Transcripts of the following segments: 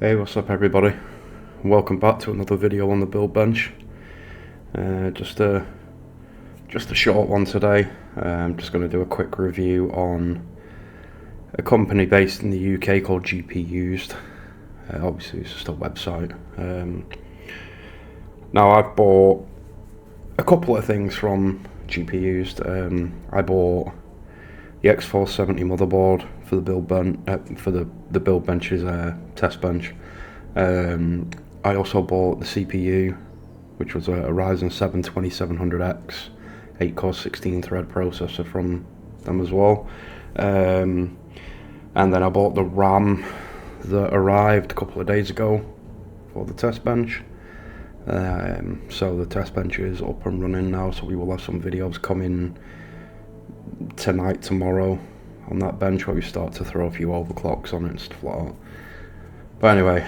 Hey, what's up everybody? Welcome back to another video on the build bench. Just a short one today. I'm just going to do a quick review on a company based in the UK called GPUsed. Obviously it's just a website. Now I've bought a couple of things from GPUsed. I bought the X470 motherboard for the build bench, for the build bench's test bench. I also bought the CPU, which was a Ryzen 7 2700X 8-core 16-thread processor from them as well. And then I bought the RAM that arrived a couple of days ago for the test bench. So the test bench is up and running now, so we will have some videos coming tonight, tomorrow on that bench, where we start to throw a few overclocks on it and stuff like that. But anyway,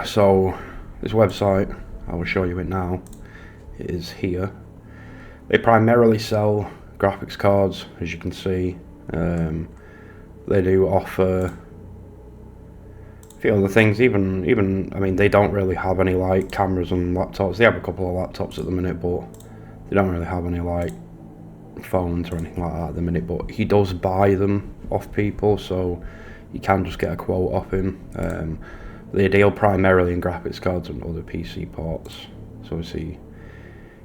so this website, I will show you it now, is here. They primarily sell graphics cards, as you can see. They do offer a few other things, even I mean, they don't really have any like cameras and laptops. They have a couple of laptops at the minute, but they don't really have any like phones or anything like that at the minute. But he does buy them off people, so you can just get a quote off him. They deal primarily in graphics cards and other PC parts. So obviously,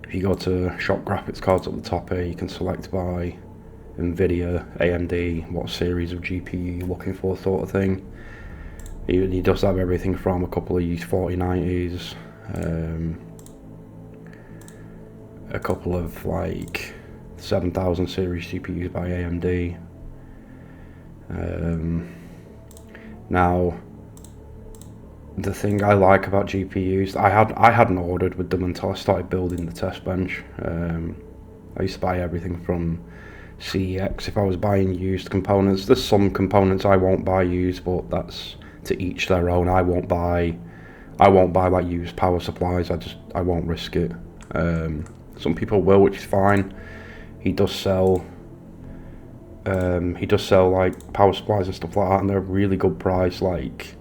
if you go to shop graphics cards at the top here, you can select by Nvidia, AMD, what series of GPU you're looking for, sort of thing. He does have everything from a couple of used 4090s, a couple of like 7000 series GPUs by AMD. Now, the thing I like about GPUs, I hadn't ordered with them until I started building the test bench. I used to buy everything from CEX if I was buying used components. There's some components I won't buy used, but that's to each their own. I won't buy like used power supplies. I won't risk it. Some people will, which is fine. He does sell like power supplies and stuff like that, and they're a really good price. Like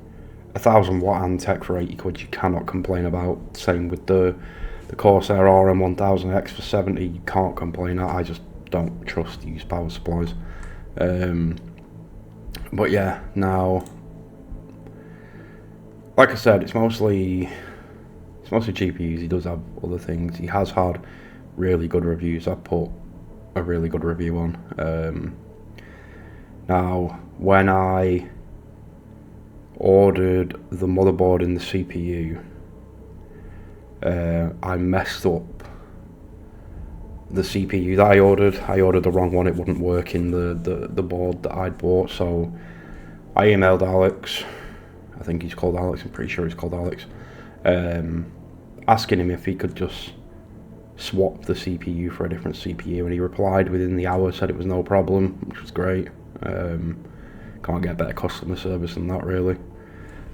1000 watt Antec for 80 quid, you cannot complain about. Same with the Corsair RM1000X for 70, you can't complain. I just don't trust used power supplies. But yeah, now, like I said, it's mostly GPUs. He does have other things. He has had really good reviews. I've put a really good review on. Now, when I ordered the motherboard and the CPU, I messed up the CPU that I ordered. I ordered the wrong one. It wouldn't work in the board that I'd bought, so I emailed Alex. I think he's called Alex. I'm pretty sure he's called Alex. Asking him if he could just swap the CPU for a different CPU, and he replied within the hour, said it was no problem, which was great. Can't get better customer service than that, really.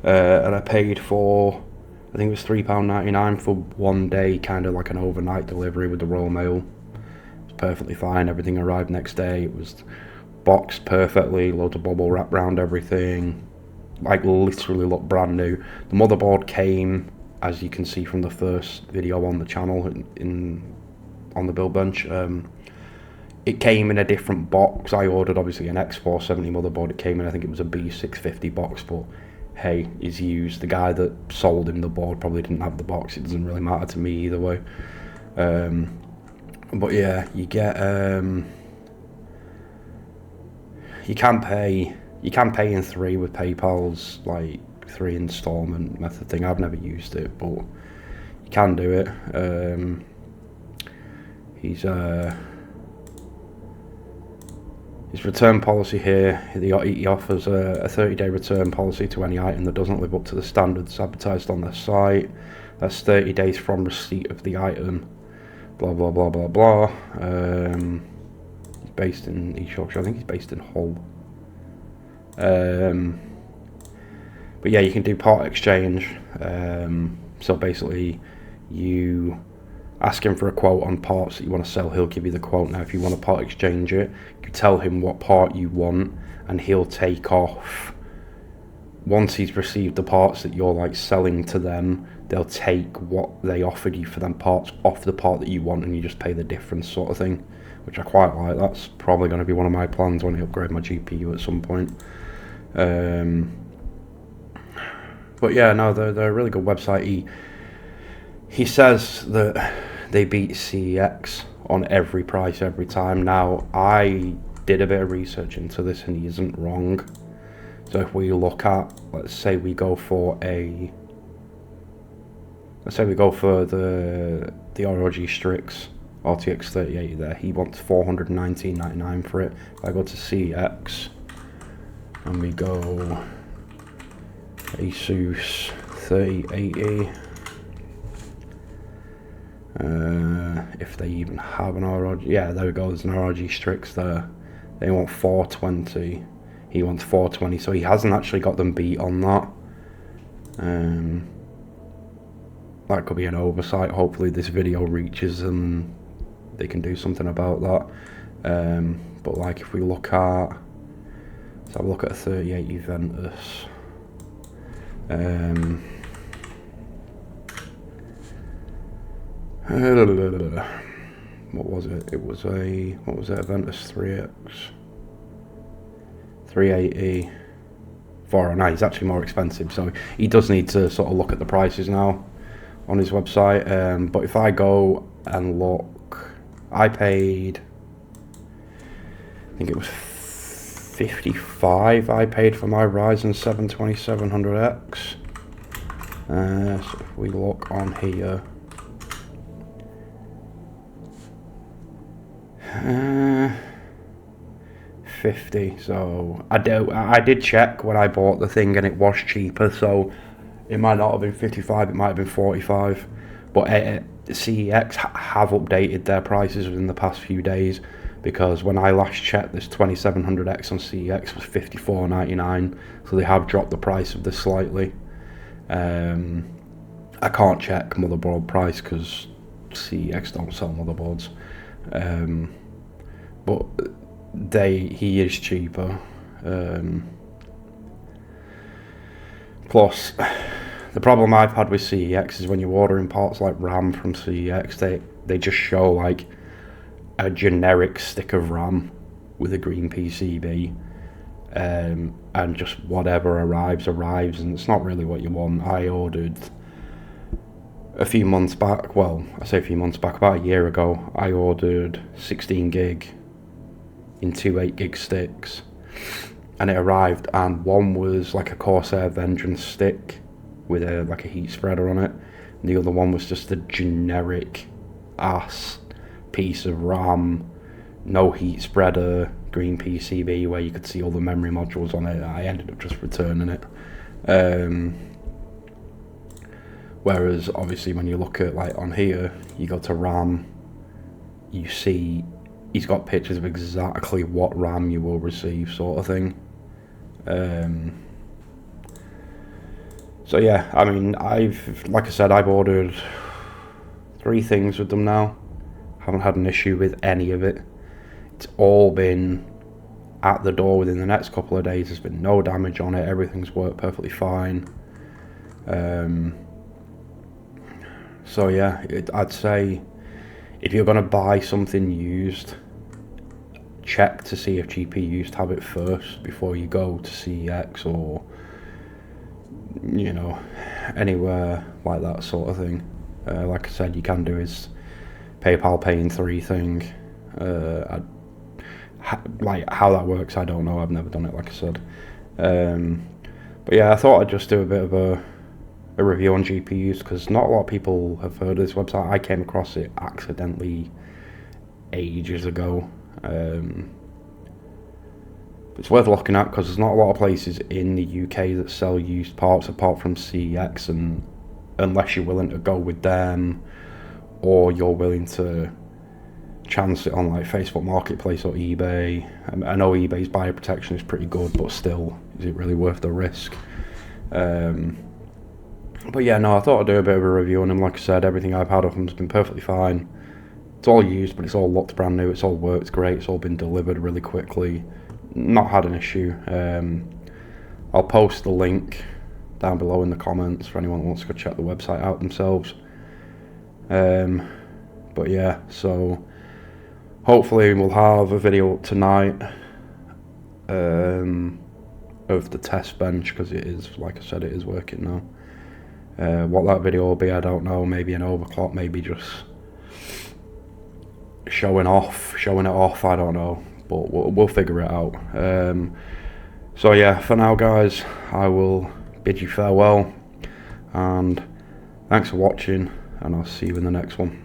And I paid for, I think it was £3.99 for 1 day, kind of like an overnight delivery with the Royal Mail. It was perfectly fine. Everything arrived next day. It was boxed perfectly, loads of bubble wrap around everything, like literally looked brand new. The motherboard came, as you can see from the first video on the channel on the build bench, it came in a different box. I ordered obviously an X470 motherboard. It came in, I think it was a B650 box, but hey, it's used. The guy that sold him the board probably didn't have the box. It doesn't really matter to me either way. But yeah, you get you can pay in 3 with PayPal's like 3 installment method thing. I've never used it, but you can do it. His return policy here, he offers a 30-day return policy to any item that doesn't live up to the standards advertised on their site. That's 30 days from receipt of the item. Blah blah blah blah blah. He's based in East Yorkshire. I think he's based in Hull. But yeah, you can do part exchange. So basically, you ask him for a quote on parts that you want to sell. He'll give you the quote. Now, if you want to part exchange it, you tell him what part you want, and he'll take off once he's received the parts that you're like selling to them, they'll take what they offered you for them parts off the part that you want, and you just pay the difference, sort of thing, which I quite like. That's probably going to be one of my plans when I upgrade my GPU at some point. But yeah, no, they're a really good website. He says that they beat CEX on every price every time. Now, I did a bit of research into this, and he isn't wrong. So if we look at, let's say we go for the ROG Strix RTX 3080 there. He wants $419.99 for it. If I go to CX and we go Asus 3080, if they even have an ROG, yeah, there we go. There's an ROG Strix there. They want 420. He wants 420, so he hasn't actually got them beat on that. That could be an oversight. Hopefully this video reaches and they can do something about that. But like if we look at, let's have a look at a 3080 Ventus. What was it? It was a, what was it? A Ventus 3X 380 409. He's actually more expensive, so he does need to sort of look at the prices now on his website. But if I go and look, I paid, I think it was 55 I paid for my Ryzen 7 2700X. So if we look on here, 50. So I did check when I bought the thing, and it was cheaper, so it might not have been 55, it might have been 45. But CEX have updated their prices within the past few days, because when I last checked, this 2700X on CEX was $54.99, so they have dropped the price of this slightly. I can't check motherboard price because CEX don't sell motherboards, but he is cheaper. Plus, the problem I've had with CEX is when you're ordering parts like RAM from CEX, they just show like a generic stick of RAM with a green PCB, and just whatever arrives, and it's not really what you want. I ordered a few months back, well, I say a few months back, about a year ago, I ordered 16 gig in two 8 gig sticks, and it arrived, and one was like a Corsair Vengeance stick with like a heat spreader on it, and the other one was just a generic ass piece of RAM, no heat spreader, green PCB where you could see all the memory modules on it. I ended up just returning it. Whereas obviously when you look at like on here, you go to RAM, you see he's got pictures of exactly what RAM you will receive, sort of thing. So yeah, I mean, like I said, I've ordered 3 things with them now. Haven't had an issue with any of it. It's all been at the door within the next couple of days. There's been no damage on it. Everything's worked perfectly fine. So yeah, I'd say if you're going to buy something used, check to see if GPUsed have it first before you go to CEX or, you know, anywhere like that sort of thing. Like I said, you can do is PayPal Pay in 3 thing. Like how that works, I don't know. I've never done it, like I said. But yeah, I thought I'd just do a bit of a review on GPUs, because not a lot of people have heard of this website. I came across it accidentally ages ago. It's worth looking at because there's not a lot of places in the UK that sell used parts apart from CEX, and unless you're willing to go with them or you're willing to chance it on like Facebook Marketplace or eBay. I know eBay's buyer protection is pretty good, but still, is it really worth the risk? But yeah, no, I thought I'd do a bit of a review on them. Like I said, everything I've had of them has been perfectly fine. It's all used, but it's all looked brand new. It's all worked great. It's all been delivered really quickly. Not had an issue. I'll post the link down below in the comments for anyone who wants to go check the website out themselves. But yeah, so hopefully we'll have a video tonight of the test bench, because it is, like I said, it is working now. What that video will be, I don't know. Maybe an overclock, maybe just showing it off, I don't know, but we'll figure it out. So yeah, for now guys, I will bid you farewell, and thanks for watching, and I'll see you in the next one.